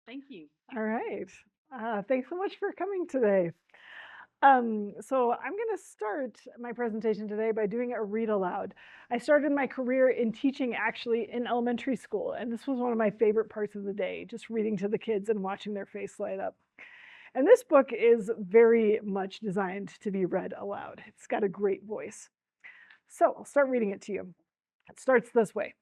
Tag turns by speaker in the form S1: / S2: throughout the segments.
S1: Thank you.
S2: All right. Thanks so much for coming today. So I'm going to start my presentation today by doing a read aloud. I started my career in teaching actually in elementary school, and this was one of my favorite parts of the day, just reading to the kids and watching their face light up. And this book is very much designed to be read aloud. It's got a great voice. So I'll start reading it to you. It starts this way.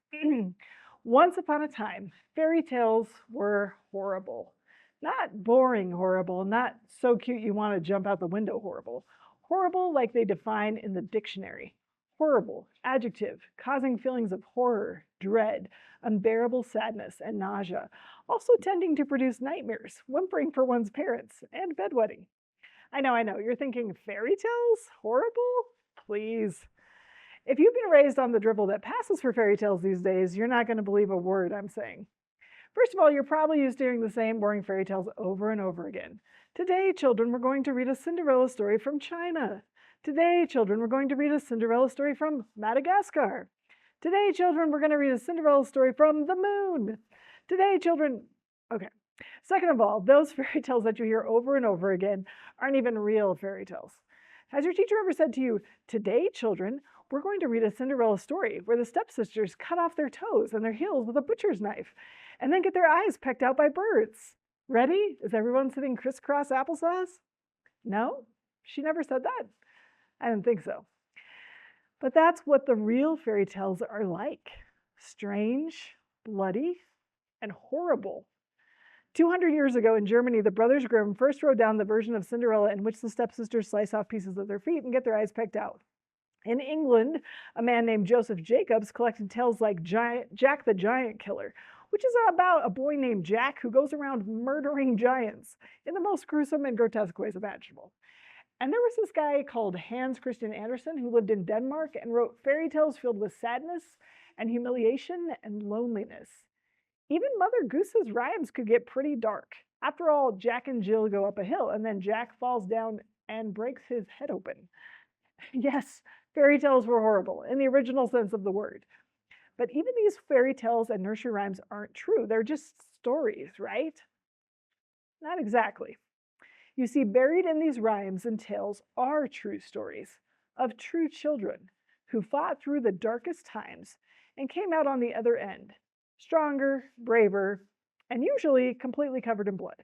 S2: Once upon a time, fairy tales were horrible. Not boring horrible, not so cute you want to jump out the window horrible. Horrible like they define in the dictionary. Horrible, adjective, causing feelings of horror, dread, unbearable sadness, and nausea, also tending to produce nightmares, whimpering for one's parents, and bedwetting. I know, you're thinking fairy tales? Horrible? Please. If you've been raised on the drivel that passes for fairy tales these days, you're not going to believe a word I'm saying. First of all, you're probably used to hearing the same boring fairy tales over and over again. Today, children, we're going to read a Cinderella story from China. Today, children, we're going to read a Cinderella story from Madagascar. Today, children, we're going to read a Cinderella story from the moon. Today, children. Okay. Second of all, those fairy tales that you hear over and over again aren't even real fairy tales. Has your teacher ever said to you, today, children, we're going to read a Cinderella story where the stepsisters cut off their toes and their heels with a butcher's knife and then get their eyes pecked out by birds? Ready? Is everyone sitting crisscross applesauce? No? She never said that. I didn't think so. But that's what the real fairy tales are like: strange, bloody, and horrible. 200 years ago in Germany, the Brothers Grimm first wrote down the version of Cinderella in which the stepsisters slice off pieces of their feet and get their eyes pecked out. In England, a man named Joseph Jacobs collected tales like Jack the Giant Killer, which is about a boy named Jack who goes around murdering giants in the most gruesome and grotesque ways imaginable. And there was this guy called Hans Christian Andersen who lived in Denmark and wrote fairy tales filled with sadness and humiliation and loneliness. Even Mother Goose's rhymes could get pretty dark. After all, Jack and Jill go up a hill, and then Jack falls down and breaks his head open. Yes, fairy tales were horrible in the original sense of the word. But even these fairy tales and nursery rhymes aren't true. They're just stories, right? Not exactly. You see, buried in these rhymes and tales are true stories of true children who fought through the darkest times and came out on the other end, stronger, braver, and usually completely covered in blood.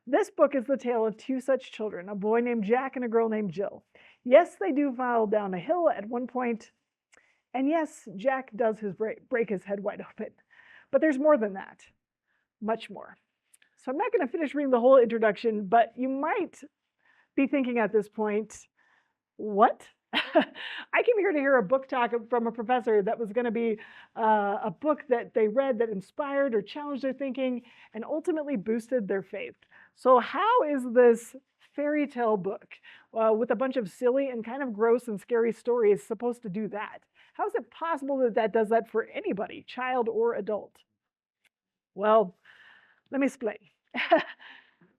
S2: This book is the tale of two such children, a boy named Jack and a girl named Jill. Yes, they do fall down a hill at one point, and yes, Jack does break his head wide open. But there's more than that, much more. So I'm not going to finish reading the whole introduction, but you might be thinking at this point, what? I came here to hear a book talk from a professor that was going to be a book that they read that inspired or challenged their thinking and ultimately boosted their faith. So how is this fairy tale book with a bunch of silly and kind of gross and scary stories supposed to do that? How is it possible that that does that for anybody, child or adult? Well, let me explain.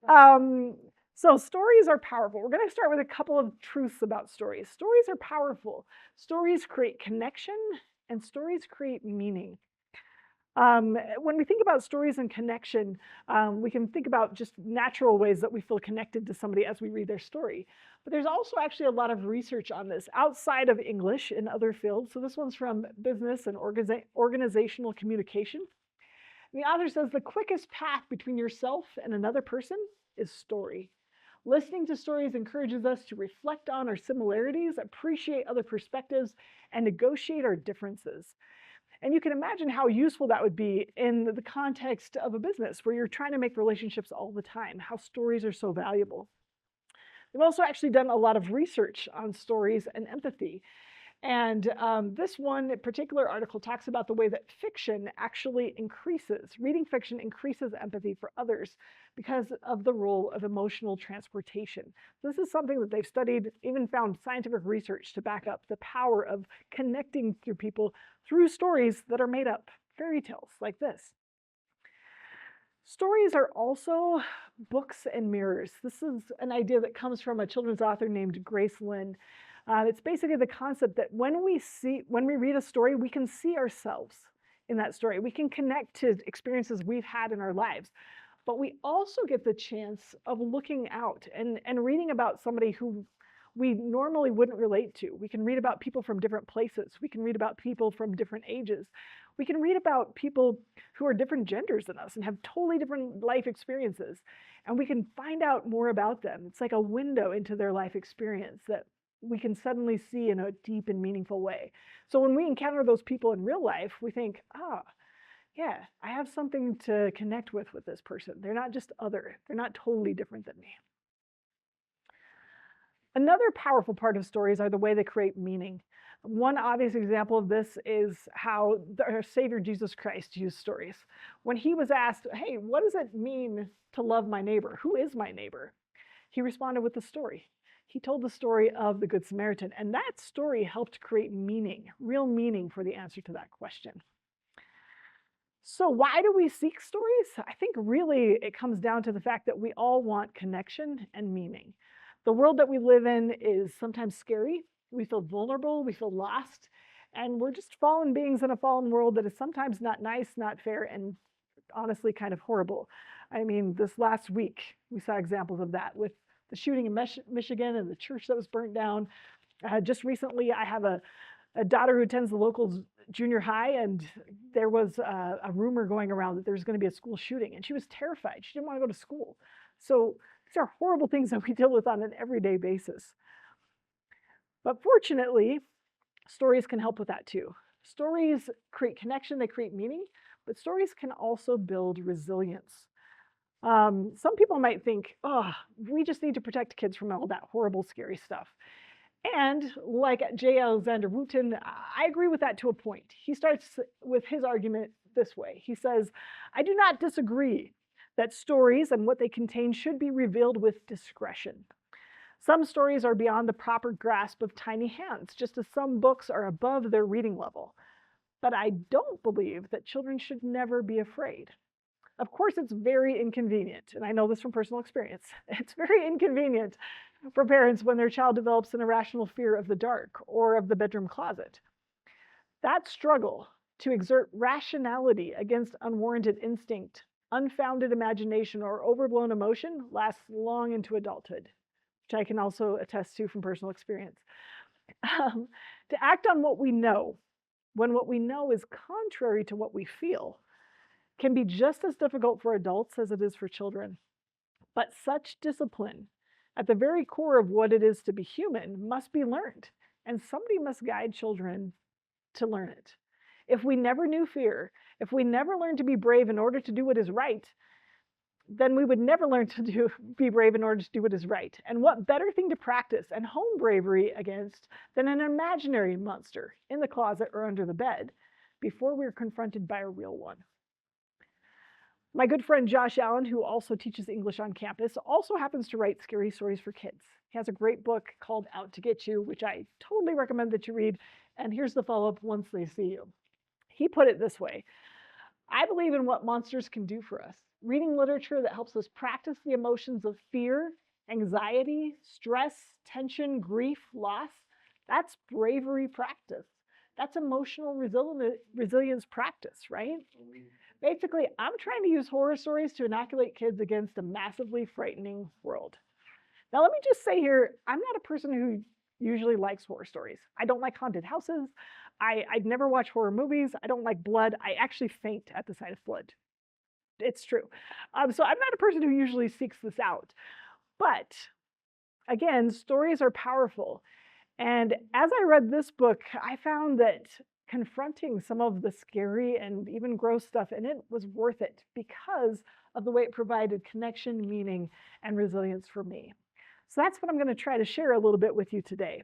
S2: um, so stories are powerful. We're going to start with a couple of truths about stories. Stories are powerful. Stories create connection, and stories create meaning. When we think about stories and connection, we can think about just natural ways that we feel connected to somebody as we read their story. But there's also actually a lot of research on this outside of English in other fields. So this one's from business and organizational communication. The author says the quickest path between yourself and another person is story. Listening to stories encourages us to reflect on our similarities, appreciate other perspectives, and negotiate our differences. And you can imagine how useful that would be in the context of a business where you're trying to make relationships all the time, how stories are so valuable. They've also actually done a lot of research on stories and empathy. And this one particular article talks about the way that fiction actually reading fiction increases empathy for others because of the role of emotional transportation. This is something that they've studied, even found scientific research to back up the power of connecting through people through stories that are made up, fairy tales like this. Stories are also books and mirrors. This is an idea that comes from a children's author named Grace Lin. It's basically the concept that when we read a story, we can see ourselves in that story. We can connect to experiences we've had in our lives. But we also get the chance of looking out and reading about somebody who we normally wouldn't relate to. We can read about people from different places. We can read about people from different ages. We can read about people who are different genders than us and have totally different life experiences. And we can find out more about them. It's like a window into their life experience that we can suddenly see in a deep and meaningful way. So when we encounter those people in real life, we think, yeah, I have something to connect with this person. They're not just other. They're not totally different than me. Another powerful part of stories are the way they create meaning. One obvious example of this is how our Savior Jesus Christ used stories. When he was asked, hey, what does it mean to love my neighbor? Who is my neighbor? He responded with a story. He told the story of the Good Samaritan, and that story helped create meaning, real meaning for the answer to that question. So why do we seek stories? I think really it comes down to the fact that we all want connection and meaning. The world that we live in is sometimes scary. We feel vulnerable, we feel lost, and we're just fallen beings in a fallen world that is sometimes not nice, not fair, and honestly kind of horrible. I mean, this last week, we saw examples of that with the shooting in Michigan and the church that was burnt down. Just recently, I have a daughter who attends the local junior high, and there was a rumor going around that there was going to be a school shooting, and she was terrified. She didn't want to go to school. So these are horrible things that we deal with on an everyday basis. But fortunately, stories can help with that too. Stories create connection, they create meaning, but stories can also build resilience. Some people might think, oh, we just need to protect kids from all that horrible, scary stuff. And like J. Alexander Wooten, I agree with that to a point. He starts with his argument this way. He says, I do not disagree that stories and what they contain should be revealed with discretion. Some stories are beyond the proper grasp of tiny hands, just as some books are above their reading level. But I don't believe that children should never be afraid. Of course, it's very inconvenient, and I know this from personal experience. It's very inconvenient for parents when their child develops an irrational fear of the dark or of the bedroom closet. That struggle to exert rationality against unwarranted instinct, unfounded imagination, or overblown emotion lasts long into adulthood, which I can also attest to from personal experience. To act on what we know, when what we know is contrary to what we feel, can be just as difficult for adults as it is for children. But such discipline, at the very core of what it is to be human, must be learned, and somebody must guide children to learn it. If we never knew fear, if we never learned to be brave in order to do what is right, then we would never learn to be brave in order to do what is right. And what better thing to practice and hone bravery against than an imaginary monster in the closet or under the bed before we're confronted by a real one? My good friend Josh Allen, who also teaches English on campus, also happens to write scary stories for kids. He has a great book called Out to Get You, which I totally recommend that you read. And here's the follow-up once they see you. He put it this way: I believe in what monsters can do for us. Reading literature that helps us practice the emotions of fear, anxiety, stress, tension, grief, loss, that's bravery practice. That's emotional resilience practice, right? Basically, I'm trying to use horror stories to inoculate kids against a massively frightening world. Now, let me just say here, I'm not a person who usually likes horror stories. I don't like haunted houses. I'd never watch horror movies. I don't like blood. I actually faint at the sight of blood. It's true. So I'm not a person who usually seeks this out. But again, stories are powerful. And as I read this book, I found that confronting some of the scary and even gross stuff in it was worth it because of the way it provided connection, meaning, and resilience for me. So that's what I'm going to try to share a little bit with you today.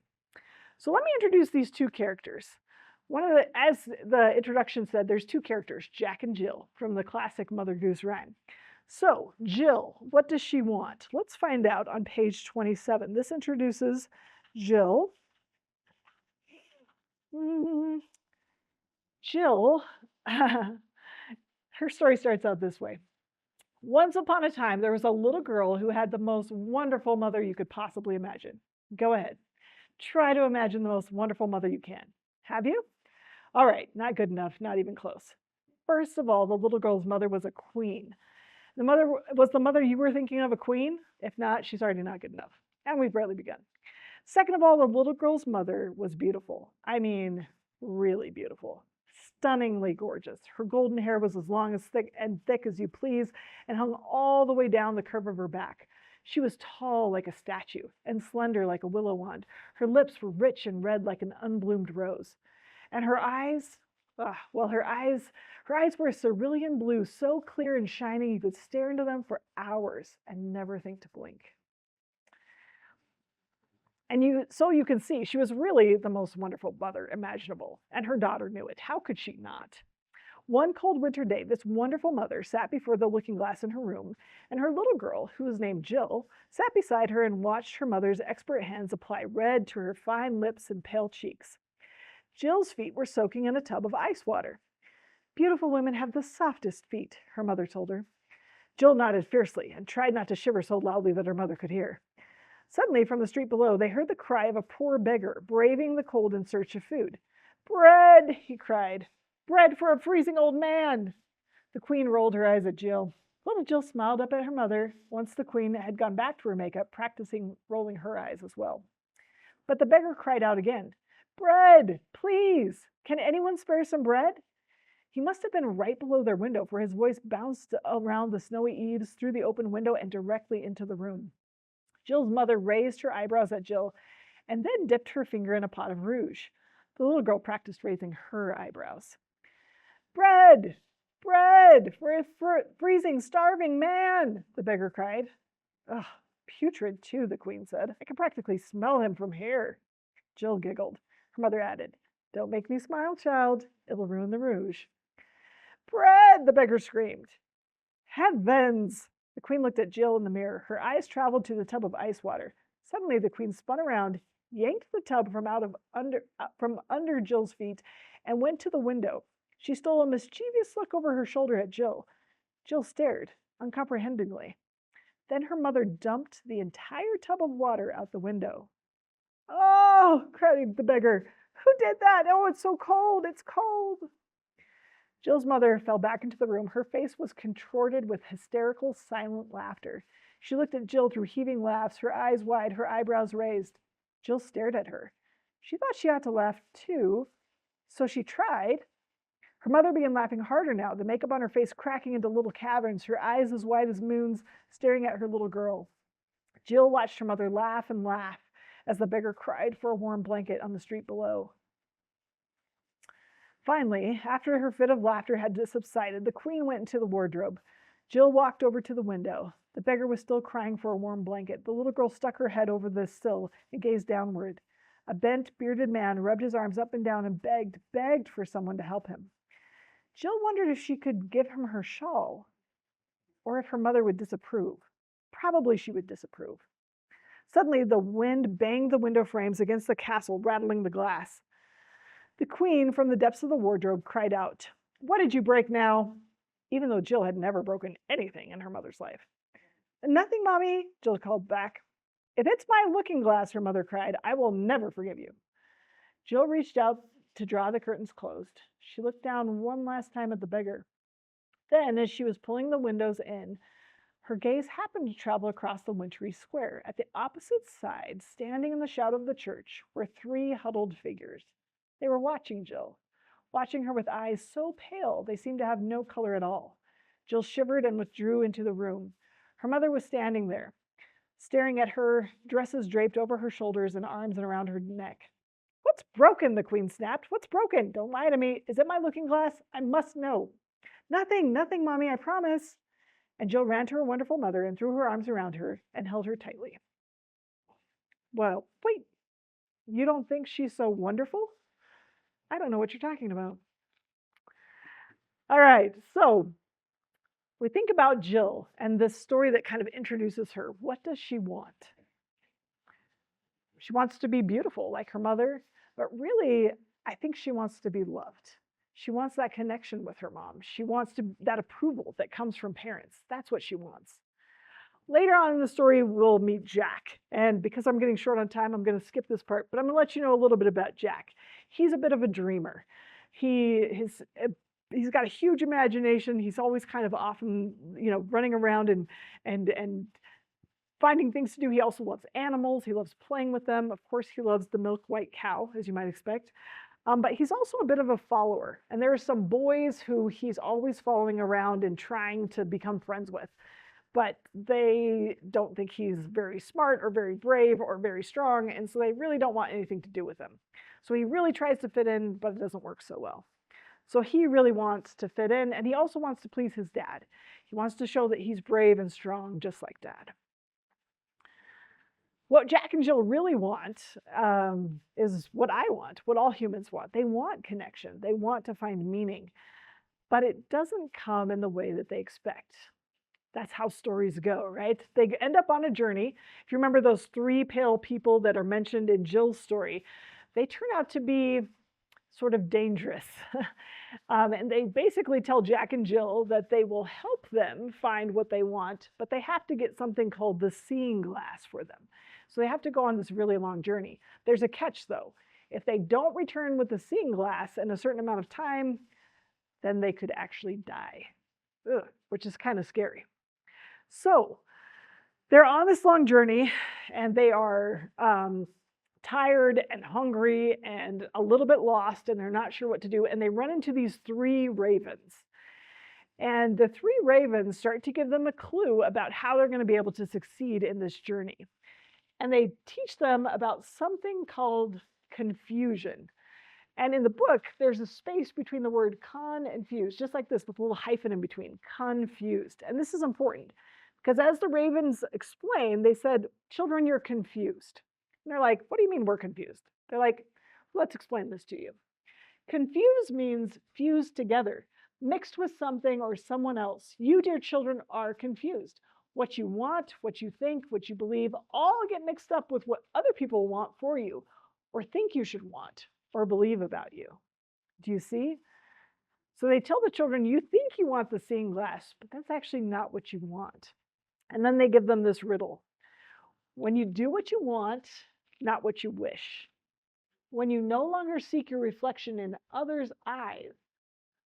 S2: So let me introduce these two characters. As the introduction said, there's two characters, Jack and Jill, from the classic Mother Goose rhyme. So Jill, what does she want? Let's find out on page 27. This introduces Jill. Jill, her story starts out this way. Once upon a time, there was a little girl who had the most wonderful mother you could possibly imagine. Go ahead. Try to imagine the most wonderful mother you can. Have you? All right, not good enough, not even close. First of all, the little girl's mother was a queen. Was the mother you were thinking of a queen? If not, she's already not good enough. And we've barely begun. Second of all, the little girl's mother was beautiful. I mean, really beautiful. Stunningly gorgeous. Her golden hair was as long as thick as you please and hung all the way down the curve of her back. She was tall like a statue and slender like a willow wand. Her lips were rich and red like an unbloomed rose. And her eyes, her eyes were a cerulean blue, so clear and shining you could stare into them for hours and never think to blink. And so you can see, she was really the most wonderful mother imaginable, and her daughter knew it. How could she not? One cold winter day, this wonderful mother sat before the looking glass in her room, and her little girl, who was named Jill, sat beside her and watched her mother's expert hands apply red to her fine lips and pale cheeks. Jill's feet were soaking in a tub of ice water. Beautiful women have the softest feet, her mother told her. Jill nodded fiercely and tried not to shiver so loudly that her mother could hear. Suddenly, from the street below, they heard the cry of a poor beggar braving the cold in search of food. "Bread!" he cried. "Bread for a freezing old man!" The queen rolled her eyes at Jill. Little Jill smiled up at her mother once the queen had gone back to her makeup, practicing rolling her eyes as well. But the beggar cried out again, "Bread, please! Can anyone spare some bread?" He must have been right below their window, for his voice bounced around the snowy eaves, through the open window, and directly into the room. Jill's mother raised her eyebrows at Jill and then dipped her finger in a pot of rouge. The little girl practiced raising her eyebrows. "Bread! Bread for a freezing, starving man!" the beggar cried. "Ugh, putrid too," the queen said. "I can practically smell him from here." Jill giggled. Her mother added, "Don't make me smile, child. It'll ruin the rouge." "Bread!" the beggar screamed. "Heavens!" The queen looked at Jill in the mirror. Her eyes traveled to the tub of ice water. Suddenly, the queen spun around, yanked the tub from under Jill's feet, and went to the window. She stole a mischievous look over her shoulder at Jill. Jill stared, uncomprehendingly. Then her mother dumped the entire tub of water out the window. "Oh!" cried the beggar. "Who did that? Oh, it's so cold! It's cold!" Jill's mother fell back into the room. Her face was contorted with hysterical, silent laughter. She looked at Jill through heaving laughs, her eyes wide, her eyebrows raised. Jill stared at her. She thought she ought to laugh too, so she tried. Her mother began laughing harder now, the makeup on her face cracking into little caverns, her eyes as wide as moons, staring at her little girl. Jill watched her mother laugh and laugh as the beggar cried for a warm blanket on the street below. Finally, after her fit of laughter had subsided, the queen went into the wardrobe. Jill walked over to the window. The beggar was still crying for a warm blanket. The little girl stuck her head over the sill and gazed downward. A bent, bearded man rubbed his arms up and down and begged for someone to help him. Jill wondered if she could give him her shawl, or if her mother would disapprove. Probably she would disapprove. Suddenly, the wind banged the window frames against the castle, rattling the glass. The queen, from the depths of the wardrobe, cried out, "What did you break now?" Even though Jill had never broken anything in her mother's life. "Nothing, Mommy," Jill called back. "If it's my looking glass," her mother cried, "I will never forgive you." Jill reached out to draw the curtains closed. She looked down one last time at the beggar. Then, as she was pulling the windows in, her gaze happened to travel across the wintry square. At the opposite side, standing in the shadow of the church, were 3 huddled figures. They were watching Jill, watching her with eyes so pale they seemed to have no color at all. Jill shivered and withdrew into the room. Her mother was standing there, staring at her, dresses draped over her shoulders and arms and around her neck. "What's broken?" the queen snapped. "What's broken? Don't lie to me. Is it my looking glass? I must know." "Nothing, nothing, Mommy, I promise." And Jill ran to her wonderful mother and threw her arms around her and held her tightly. "Well, wait, you don't think she's so wonderful?" "I don't know what you're talking about." All right, so we think about Jill and this story that kind of introduces her. What does she want? She wants to be beautiful like her mother, but really, I think she wants to be loved. She wants that connection with her mom. She wants that approval that comes from parents. That's what she wants. Later on in the story, we'll meet Jack. And because I'm getting short on time, I'm going to skip this part, but I'm going to let you know a little bit about Jack. He's a bit of a dreamer. His he's got a huge imagination. He's always kind of often, running around and finding things to do. He also loves animals. He loves playing with them. Of course, he loves the milk white cow, as you might expect. But he's also a bit of a follower. And there are some boys who he's always following around and trying to become friends with. But they don't think he's very smart or very brave or very strong. And so they really don't want anything to do with him. So he really tries to fit in, but it doesn't work so well. So he really wants to fit in, and he also wants to please his dad. He wants to show that he's brave and strong, just like Dad. What Jack and Jill really want is what I want, what all humans want. They want connection. They want to find meaning, but it doesn't come in the way that they expect. That's how stories go, right? They end up on a journey. If you remember those 3 pale people that are mentioned in Jill's story, they turn out to be sort of dangerous. And they basically tell Jack and Jill that they will help them find what they want, but they have to get something called the seeing glass for them. So they have to go on this really long journey. There's a catch though. If they don't return with the seeing glass in a certain amount of time, then they could actually die, which is kind of scary. So they're on this long journey and they are tired and hungry and a little bit lost, and they're not sure what to do. And they run into these 3 ravens. And the 3 ravens start to give them a clue about how they're going to be able to succeed in this journey. And they teach them about something called confusion. And in the book, there's a space between the word con and fused, just like this, with a little hyphen in between, confused. And this is important because as the ravens explain, they said, children, you're confused. And they're like, what do you mean we're confused? They're like, let's explain this to you. Confused means fused together, mixed with something or someone else. You, dear children, are confused. What you want, what you think, what you believe, all get mixed up with what other people want for you, or think you should want, or believe about you. Do you see? So they tell the children, you think you want the seeing glass, but that's actually not what you want. And then they give them this riddle. When you do what you want, not what you wish. When you no longer seek your reflection in others' eyes,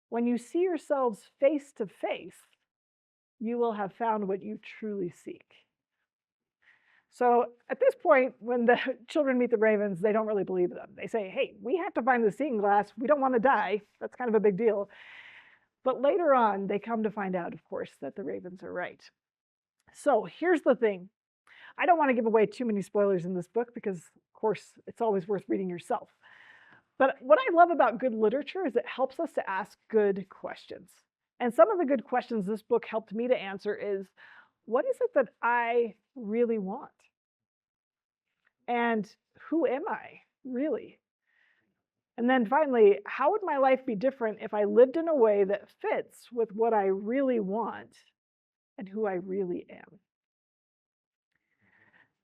S2: when you see yourselves face to face, you will have found what you truly seek. So at this point, when the children meet the ravens, they don't really believe them. They say, hey, we have to find the seeing glass. We don't want to die. That's kind of a big deal. But later on, they come to find out, of course, that the ravens are right. So here's the thing. I don't want to give away too many spoilers in this book because, of course, it's always worth reading yourself. But what I love about good literature is it helps us to ask good questions. And some of the good questions this book helped me to answer is, what is it that I really want? And who am I, really? And then finally, how would my life be different if I lived in a way that fits with what I really want and who I really am?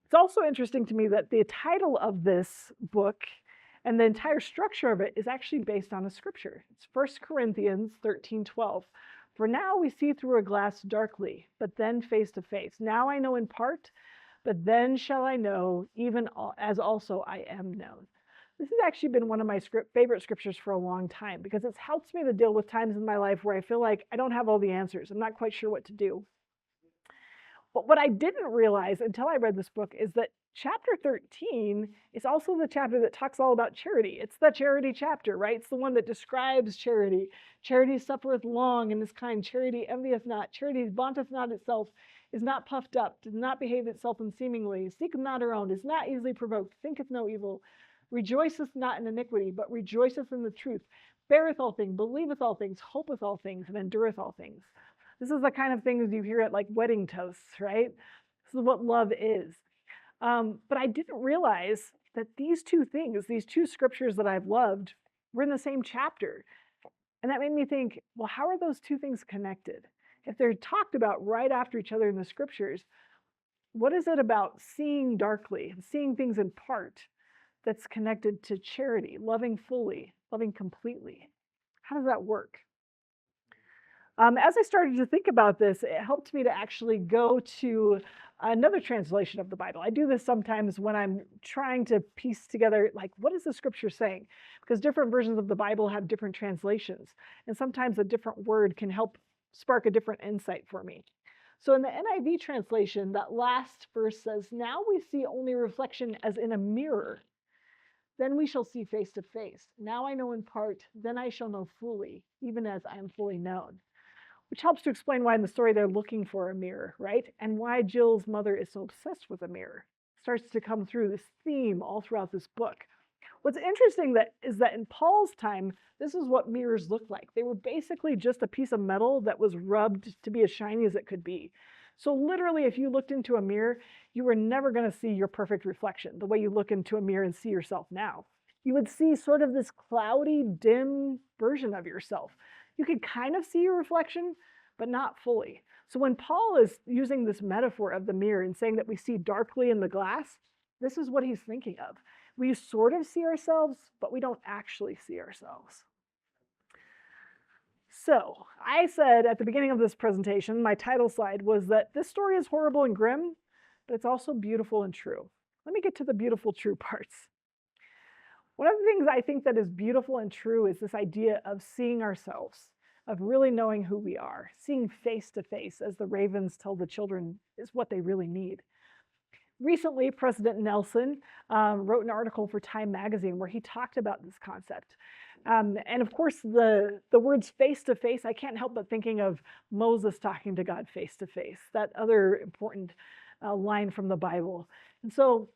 S2: It's also interesting to me that the title of this book and the entire structure of it is actually based on a scripture. It's 1 Corinthians 13:12. For now we see through a glass darkly, but then face to face. Now I know in part, but then shall I know, even as also I am known. This has actually been one of my favorite scriptures for a long time because it's helped me to deal with times in my life where I feel like I don't have all the answers. I'm not quite sure what to do. But what I didn't realize until I read this book is that chapter 13 is also the chapter that talks all about charity. It's the charity chapter, right? It's the one that describes charity. Charity suffereth long and is kind. Charity envieth not. Charity vaunteth not itself, is not puffed up, does not behave itself unseemingly, seeketh not her own, is not easily provoked, thinketh no evil, rejoiceth not in iniquity, but rejoiceth in the truth, beareth all things, believeth all things, hopeth all things, and endureth all things. This is the kind of things you hear at like wedding toasts, right? This is what love is. But I didn't realize that these 2 things, these 2 scriptures that I've loved, were in the same chapter. And that made me think, well, how are those 2 things connected? If they're talked about right after each other in the scriptures, what is it about seeing darkly and seeing things in part that's connected to charity, loving fully, loving completely? How does that work? As I started to think about this, it helped me to actually go to Another translation of the Bible. I do this sometimes when I'm trying to piece together, like, what is the scripture saying? Because different versions of the Bible have different translations, and sometimes a different word can help spark a different insight for me. So in the NIV translation, that last verse says, "Now we see only reflection as in a mirror. Then we shall see face to face. Now I know in part, then I shall know fully, even as I am fully known." Which helps to explain why in the story they're looking for a mirror, right? And why Jill's mother is so obsessed with a mirror. Starts to come through this theme all throughout this book. What's interesting is that in Paul's time, this is what mirrors looked like. They were basically just a piece of metal that was rubbed to be as shiny as it could be. So literally, if you looked into a mirror, you were never going to see your perfect reflection, the way you look into a mirror and see yourself now. You would see sort of this cloudy, dim version of yourself. You could kind of see your reflection, but not fully. So when Paul is using this metaphor of the mirror and saying that we see darkly in the glass, this is what he's thinking of. We sort of see ourselves, but we don't actually see ourselves. So I said at the beginning of this presentation, my title slide was that this story is horrible and grim, but it's also beautiful and true. Let me get to the beautiful, true parts. One of the things I think that is beautiful and true is this idea of seeing ourselves, of really knowing who we are, seeing face to face, as the ravens tell the children is what they really need. Recently, President Nelson wrote an article for Time magazine where he talked about this concept. And of course, the words face to face, I can't help but thinking of Moses talking to God face to face, that other important line from the Bible. And so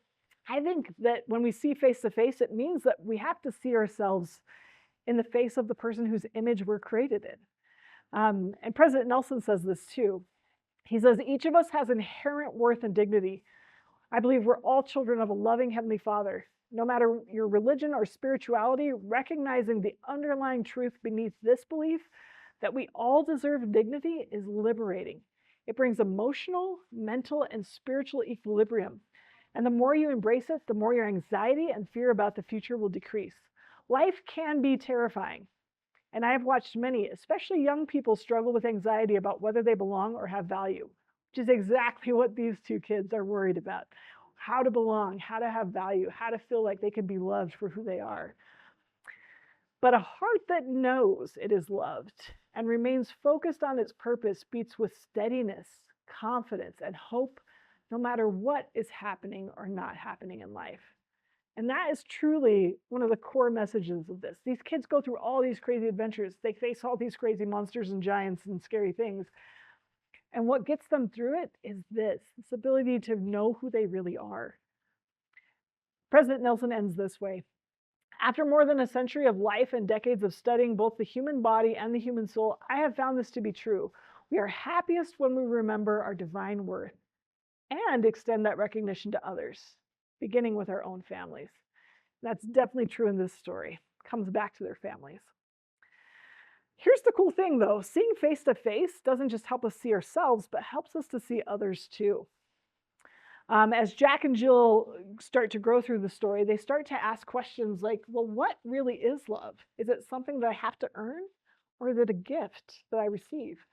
S2: I think that when we see face to face, it means that we have to see ourselves in the face of the person whose image we're created in. And President Nelson says this too. He says, each of us has inherent worth and dignity. I believe we're all children of a loving Heavenly Father. No matter your religion or spirituality, recognizing the underlying truth beneath this belief that we all deserve dignity is liberating. It brings emotional, mental, and spiritual equilibrium. And the more you embrace it, the more your anxiety and fear about the future will decrease. Life can be terrifying. And I have watched many, especially young people, struggle with anxiety about whether they belong or have value, which is exactly what these two kids are worried about. How to belong, how to have value, how to feel like they can be loved for who they are. But a heart that knows it is loved and remains focused on its purpose beats with steadiness, confidence, and hope, no matter what is happening or not happening in life. And that is truly one of the core messages of this. These kids go through all these crazy adventures. They face all these crazy monsters and giants and scary things. And what gets them through it is this ability to know who they really are. President Nelson ends this way. After more than a century of life and decades of studying both the human body and the human soul, I have found this to be true. We are happiest when we remember our divine worth and extend that recognition to others, beginning with our own families. That's definitely true in this story. It comes back to their families. Here's the cool thing though, seeing face to face doesn't just help us see ourselves, but helps us to see others too. As Jack and Jill start to grow through the story, they start to ask questions like, well, what really is love? Is it something that I have to earn, or is it a gift that I receive?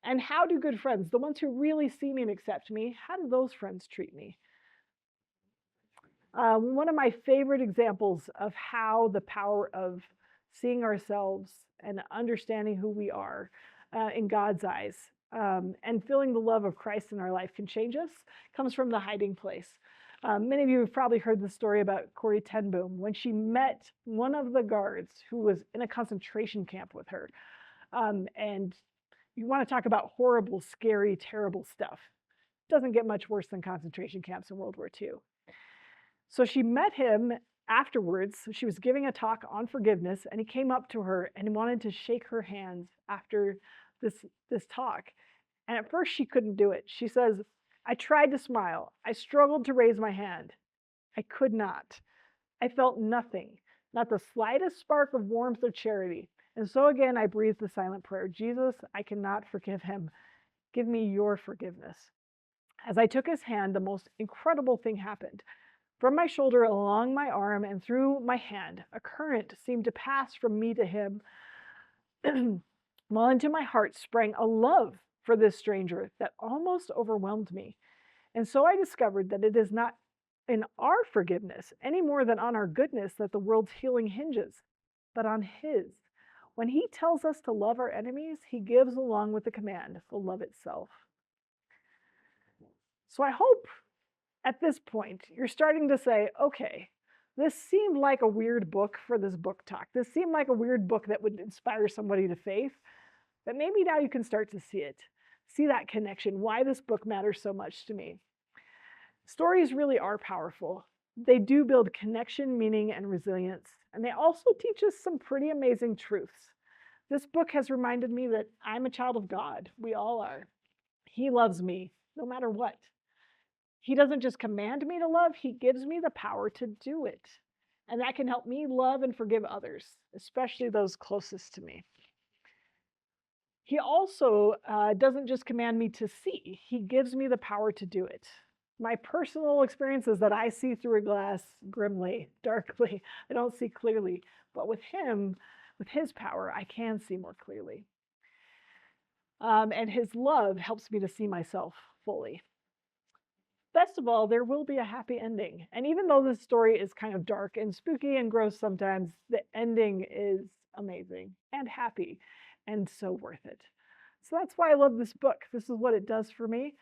S2: And how do good friends, the ones who really see me and accept me, how do those friends treat me? One of my favorite examples of how the power of seeing ourselves and understanding who we are in God's eyes and feeling the love of Christ in our life can change us comes from The Hiding Place. Many of you have probably heard the story about Corrie ten Boom when she met one of the guards who was in a concentration camp with her. And you want to talk about horrible, scary, terrible stuff. It doesn't get much worse than concentration camps in World War II. So she met him afterwards. She was giving a talk on forgiveness, and he came up to her and wanted to shake her hands after this talk. And at first she couldn't do it. She says, I tried to smile. I struggled to raise my hand. I could not. I felt nothing, not the slightest spark of warmth or charity. And so again, I breathed the silent prayer, Jesus, I cannot forgive him. Give me your forgiveness. As I took his hand, the most incredible thing happened. From my shoulder along my arm and through my hand, a current seemed to pass from me to him, while into my heart sprang a love for this stranger that almost overwhelmed me. And so I discovered that it is not in our forgiveness any more than on our goodness that the world's healing hinges, but on His. When He tells us to love our enemies, He gives along with the command the love itself. So I hope at this point you're starting to say, okay, this seemed like a weird book for this book talk. This seemed like a weird book that would inspire somebody to faith, but maybe now you can start to see it, see that connection, why this book matters so much to me. Stories really are powerful. They do build connection, meaning, and resilience, and they also teach us some pretty amazing truths. This book has reminded me that I'm a child of God. We all are. He loves me no matter what. He doesn't just command me to love, He gives me the power to do it. And that can help me love and forgive others, especially those closest to me. He also doesn't just command me to see, He gives me the power to do it. My personal experience is that I see through a glass grimly, darkly. I don't see clearly. But with Him, with His power, I can see more clearly. And His love helps me to see myself fully. Best of all, there will be a happy ending. And even though this story is kind of dark and spooky and gross sometimes, the ending is amazing and happy and so worth it. So that's why I love this book. This is what it does for me.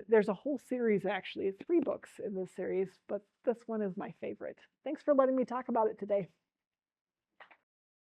S2: There's a whole series, actually, 3 books in this series, but this one is my favorite. Thanks for letting me talk about it today.